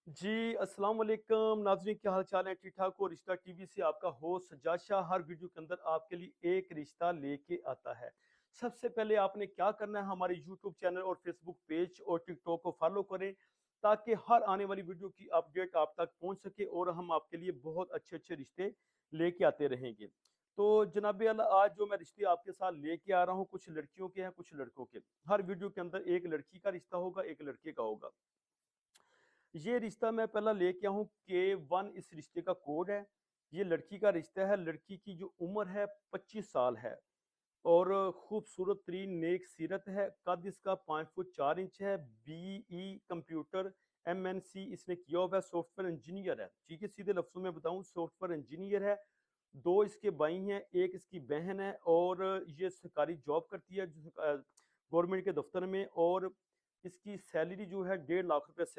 जी, अस्सलाम वालेकुम नाज़रीन, क्या हाल चाल है? ठीक ठाक हो? रिश्ता टीवी से आपका होस्ट सज्जाद शाह हर वीडियो के अंदर आपके लिए एक रिश्ता लेके आता है। सबसे पहले आपने क्या करना है, हमारे यूट्यूब चैनल और फेसबुक पेज और टिकटॉक को फॉलो करें ताकि हर आने वाली वीडियो की अपडेट आप तक पहुंच सके और हम आपके लिए बहुत अच्छे-अच्छे रिश्ते लेके आते रहेंगे। तो जनाब आला, आज जो मैं रिश्ते आपके साथ लेके आ रहा हूँ, कुछ लड़कियों के हैं, कुछ लड़कों के। हर वीडियो के अंदर एक लड़की का रिश्ता होगा, एक लड़के का होगा। ये रिश्ता मैं पहला लेके आया हूँ K1, इस रिश्ते का कोड है। ये लड़की का रिश्ता है। लड़की की जो उम्र है 25 साल है और खूबसूरत तरीन नेक सीरत है। कद इसका 5 फुट 4 इंच है। बीई कंप्यूटर MNC इसने किया हुआ है। सॉफ्टवेयर इंजीनियर है। ठीक है, सीधे लफ्जों में बताऊं, सॉफ्टवेयर इंजीनियर है। दो इसके भाई हैं, एक इसकी बहन है और ये सरकारी जॉब करती है गवर्नमेंट के दफ्तर में। और इसकी सैलरी जो है 1.5 लाख रुपए सैलरी